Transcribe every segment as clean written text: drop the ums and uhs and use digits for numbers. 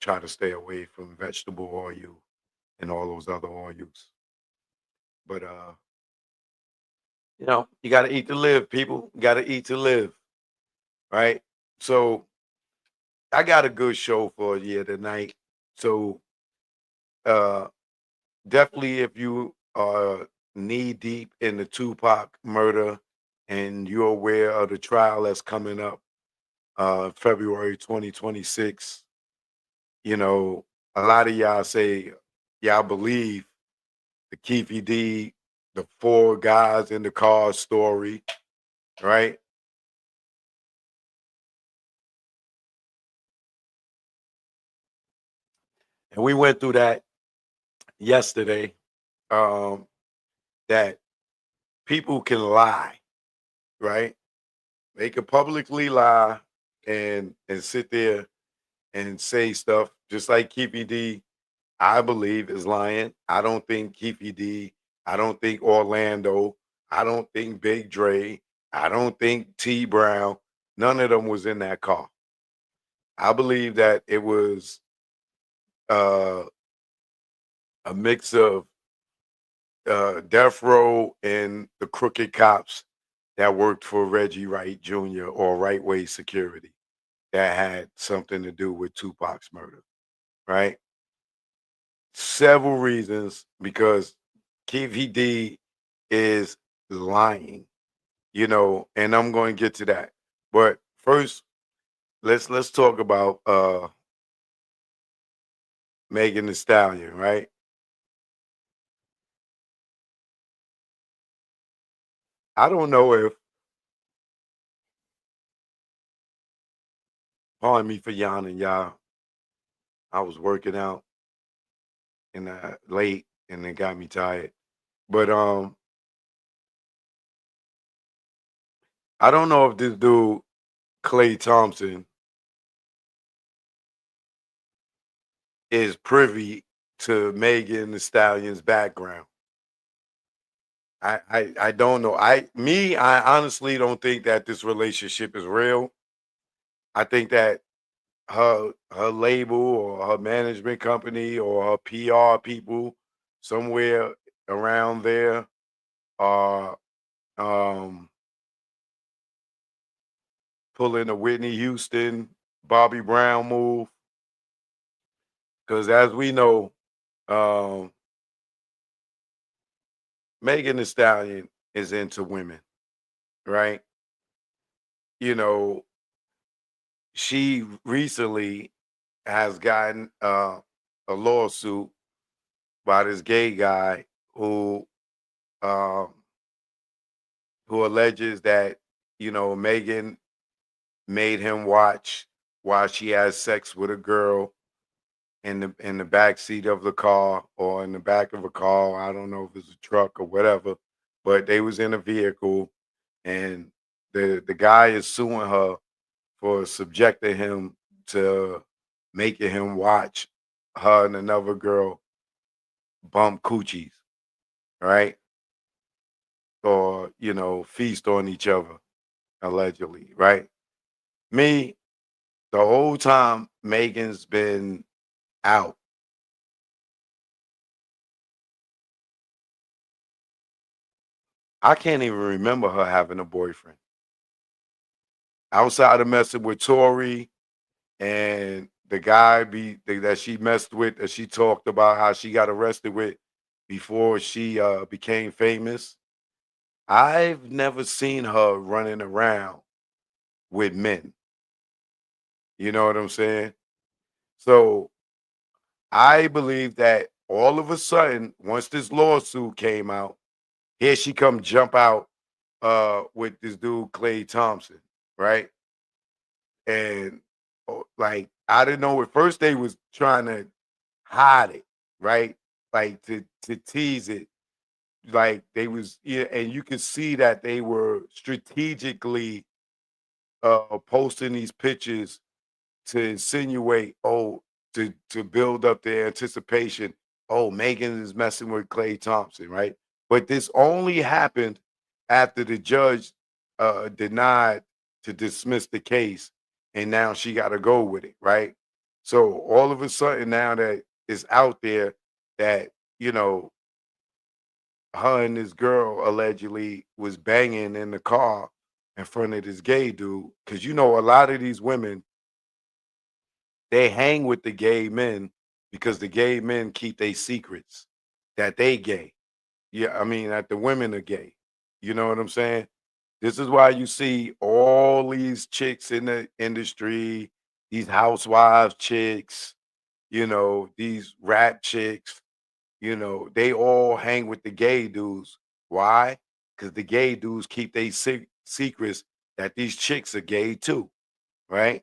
try to stay away from vegetable oil and all those other oils. But you got to eat to live, people. You got to eat to live, right? So I got a good show for you tonight. So uh definitely, if you are knee deep in the Tupac murder and you're aware of the trial that's coming up February 2026, you know, a lot of y'all say y'all believe the Keefy D, the four guys in the car story, right? And we went through that yesterday. Um, that people can lie, right? They can publicly lie and sit there and say stuff just like Keefy D. I believe is lying. I don't think Keefy D. I don't think Orlando. I don't think Big Dre. I don't think T Brown. None of them was in that car. I believe that it was uh, a mix of Death Row and the crooked cops that worked for Reggie Wright Jr. or Right Way Security that had something to do with Tupac's murder, right? Several reasons because Keefe D is lying, and I'm going to get to that. But first, let's talk about Megan Thee Stallion, right? I don't know if, pardon me for yawning, y'all. I was working out and late, and it got me tired. But I don't know if this dude Klay Thompson is privy to Megan Thee Stallion's background. I don't know. I honestly don't think that this relationship is real. I think that her label or her management company or her PR people somewhere around there are um pulling a Whitney Houston, Bobby Brown move. Because as we know, um, Megan Thee Stallion is into women, right? You know, she recently has gotten a lawsuit by this gay guy who um, who alleges that Megan made him watch while she has sex with a girl in the back seat of the car or in the back of a car. I don't know if it's a truck or whatever, but they was in a vehicle, and the guy is suing her for subjecting him to making him watch her and another girl bump coochies, right? Or feast on each other allegedly, right? Me, the whole time Megan's been out, I can't even remember her having a boyfriend outside of messing with Tori and the guy that she messed with, that she talked about how she got arrested with before she became famous. I've never seen her running around with men. You know what I'm saying? So I believe that all of a sudden, once this lawsuit came out, here she come jump out with this dude Klay Thompson, right? And like I didn't know at first they was trying to hide it, right? Like to tease it. Like they was, yeah, and you could see that they were strategically posting these pictures to insinuate, oh, to build up the anticipation. Oh, Megan is messing with Klay Thompson, right? But this only happened after the judge denied to dismiss the case, and now she got to go with it, right? So all of a sudden now that it's out there that, you know, her and this girl allegedly was banging in the car in front of this gay dude. Cause you know, a lot of these women, they hang with the gay men because the gay men keep their secrets that they gay. Yeah, I mean that the women are gay. You know what I'm saying? This is why you see all these chicks in the industry, these housewives chicks, you know, these rap chicks, you know, they all hang with the gay dudes. Why? Because the gay dudes keep their secrets that these chicks are gay too, right?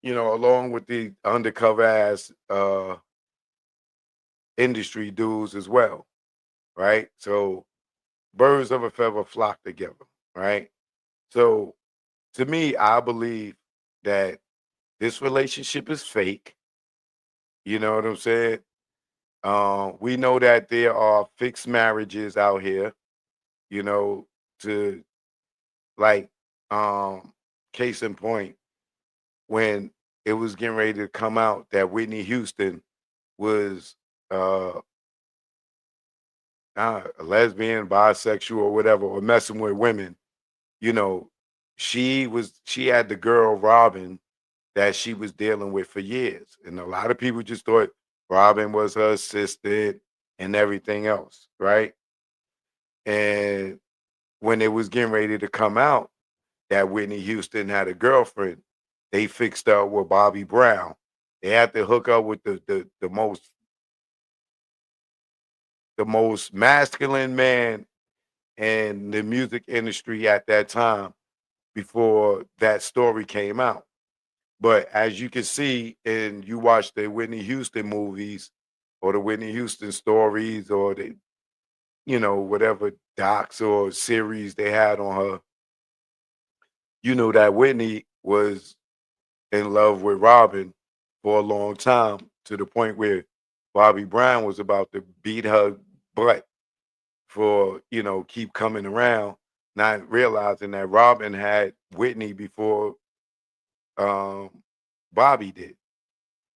You know, along with the undercover ass industry dudes as well, right? So birds of a feather flock together, right? So to me, I believe that this relationship is fake. You know what I'm saying? We know that there are fixed marriages out here, you know, to like case in point, when it was getting ready to come out that Whitney Houston was uh a lesbian, bisexual, or whatever, or messing with women, you know, she had the girl Robin that she was dealing with for years. And a lot of people just thought Robin was her assistant and everything else, right? And when it was getting ready to come out that Whitney Houston had a girlfriend, they fixed up with Bobby Brown. They had to hook up with the most masculine man in the music industry at that time before that story came out. But as you can see, and you watch the Whitney Houston movies or the Whitney Houston stories or the, you know, whatever docs or series they had on her, you know that Whitney was in love with Robin for a long time to the point where Bobby Brown was about to beat her butt for, you know, keep coming around, not realizing that Robin had Whitney before um, Bobby did,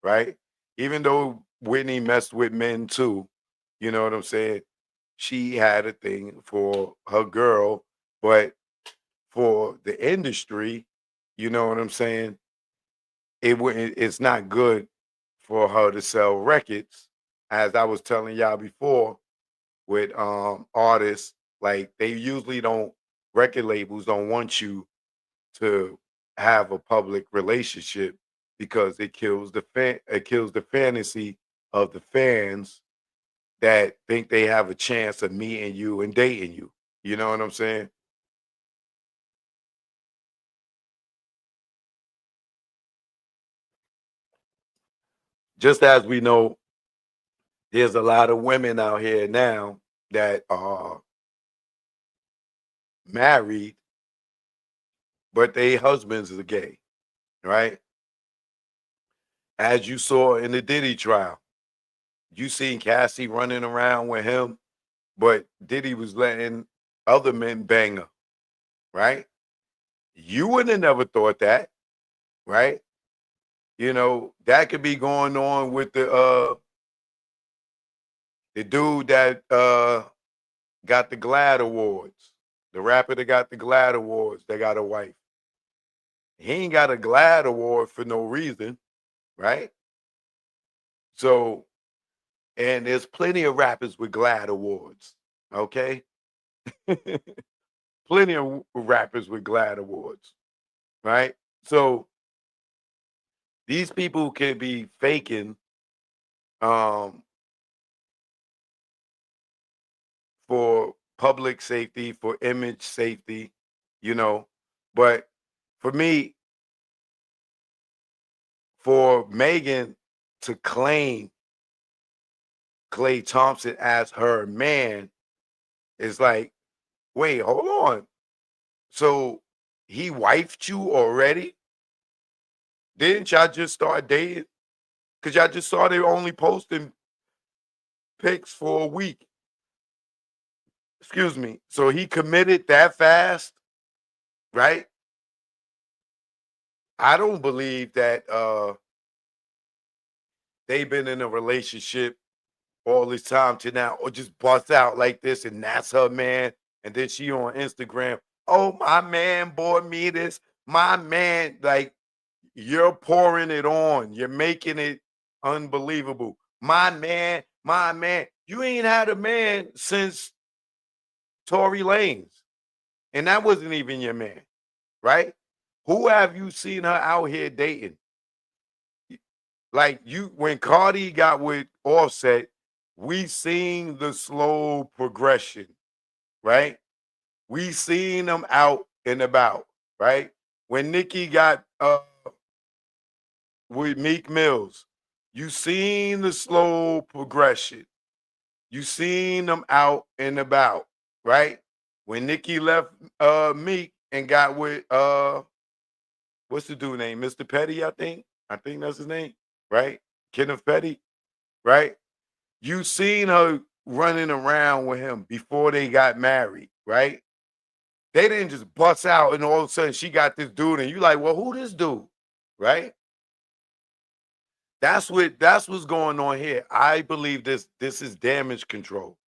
right? Even though Whitney messed with men too, you know what I'm saying? She had a thing for her girl, but for the industry, you know what I'm saying? It's not good for her to sell records. As I was telling y'all before, with artists, like they usually don't record labels don't want you to have a public relationship because it kills the fantasy of the fans that think they have a chance of meeting you and dating you. You know what I'm saying? Just as we know, there's a lot of women out here now that are married, but they husbands are gay, right? As you saw in the Diddy trial, you seen Cassie running around with him, but Diddy was letting other men bang her, right? You would have never thought that, right? You know, that could be going on with the dude that got the GLAAD awards, the rapper that got the GLAAD awards, that got a wife. He ain't got a GLAAD award for no reason, right? So, and there's plenty of rappers with GLAAD awards, okay? Plenty of rappers with GLAAD awards, right? So these people can be faking um, for public safety, for image safety, you know. But for me, for Megan to claim Klay Thompson as her man is like, wait, hold on. So he wifed you already? Didn't y'all just start dating? Because y'all just started only posting pics for a week. Excuse me. So he committed that fast, right? I don't believe that they've been in a relationship all this time to now, or just bust out like this, and that's her man. And then she on Instagram, oh, my man bought me this. My man, like, you're pouring it on. You're making it unbelievable. My man. You ain't had a man since Tory Lanez, and that wasn't even your man, right? Who have you seen her out here dating? Like, you, when Cardi got with Offset, we seen the slow progression, right? We seen them out and about, right? When Nicki got with Meek Mills, you seen the slow progression. You seen them out and about, right? When Nicki left Meek and got with what's the dude name? Mr. Petty, I think. I think that's his name, right? Kenneth Petty, right? You seen her running around with him before they got married, right? They didn't just bust out and all of a sudden she got this dude, and you like, well, who this dude? Right? That's what's going on here. I believe this is damage control,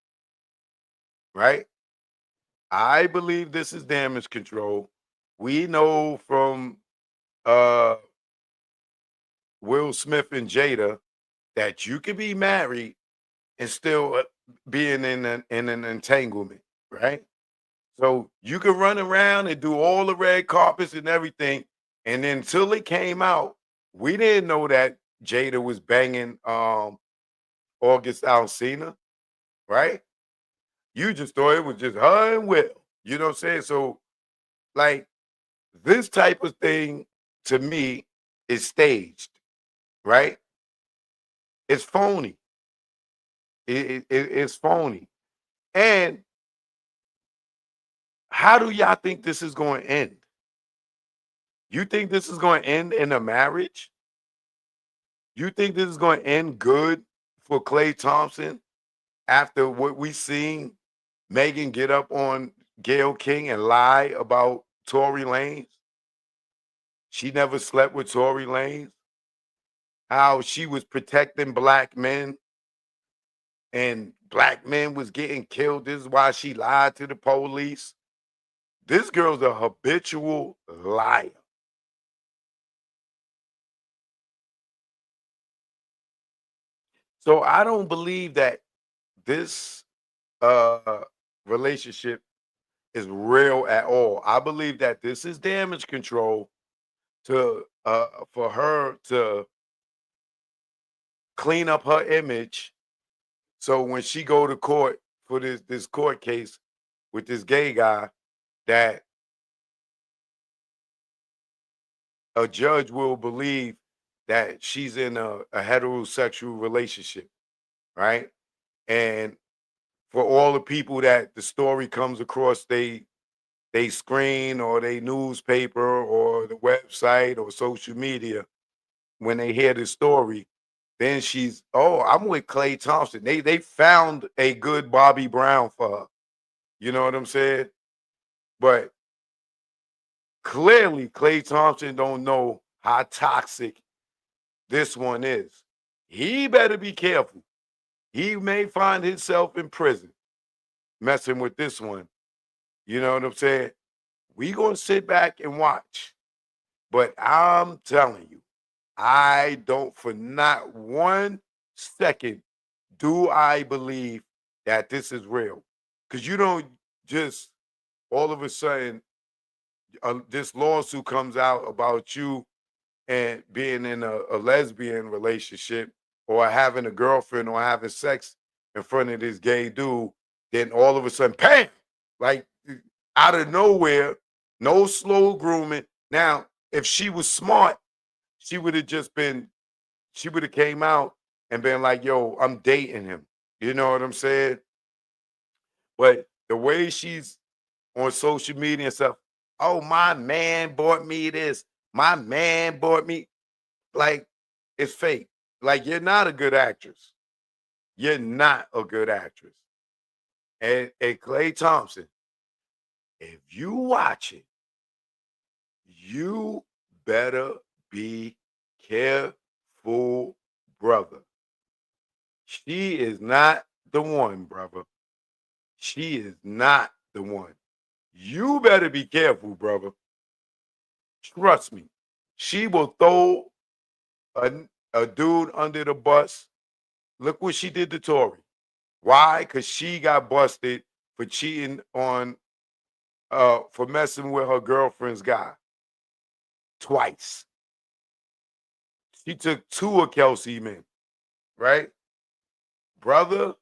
right? I believe this is damage control. We know from uh Will Smith and Jada that you can be married and still being in an entanglement, right? So you can run around and do all the red carpets and everything, and then until it came out, we didn't know that Jada was banging August Alsina, right? You just thought it was just her and Will. You know what I'm saying? So, like, this type of thing to me is staged, right? It's phony. It's phony. And how do y'all think this is going to end? You think this is going to end in a marriage? You think this is going to end good for Klay Thompson after what we seen Megan get up on Gayle King and lie about Tory Lanez? She never slept with Tory Lanez. How she was protecting black men and black men was getting killed. This is why she lied to the police. This girl's a habitual liar. So I don't believe that this relationship is real at all. I believe that this is damage control to for her to clean up her image. So when she go to court for this court case with this gay guy, that a judge will believe that she's in a heterosexual relationship, right? And for all the people that the story comes across they screen or they newspaper or the website or social media, when they hear the story, then she's, oh, I'm with Klay Thompson. They found a good Bobby Brown for her. You know what I'm saying? But clearly Klay Thompson don't know how toxic this one is. He better be careful. He may find himself in prison messing with this one. You know what I'm saying? We gonna sit back and watch. But I'm telling you, I don't for not 1 second do I believe that this is real. Because you don't just all of a sudden this lawsuit comes out about you and being in a lesbian relationship or having a girlfriend or having sex in front of this gay dude, then all of a sudden, bam, like out of nowhere, no slow grooming. Now, if she was smart, she would have just been, she would have came out and been like, yo, I'm dating him. You know what I'm saying? But the way she's on social media and stuff, oh, my man bought me this. My man bought me. Like, it's fake. Like, you're not a good actress. You're not a good actress. And Klay Thompson, if you watch it, you better be careful, brother. She is not the one, brother. She is not the one. You better be careful, brother. Trust me. She will throw a, a dude under the bus. Look what she did to Tory. Why? Because she got busted for cheating on, for messing with her girlfriend's guy twice. She took 2 of Kelsey men, right? Brother,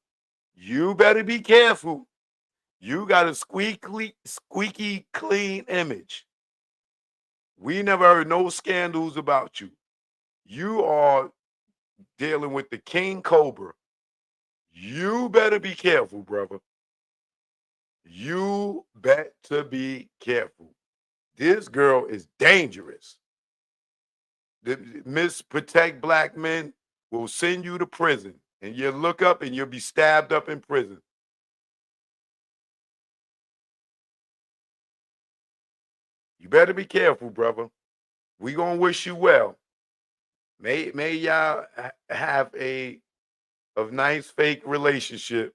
you better be careful. You got a squeaky clean image. We never heard no scandals about you. You are dealing with the King Cobra. You better be careful, brother. You better be careful. This girl is dangerous. The Miss Protect Black Men will send you to prison, and you'll look up and you'll be stabbed up in prison. You better be careful, brother. We gonna wish you well. May y'all have a nice fake relationship.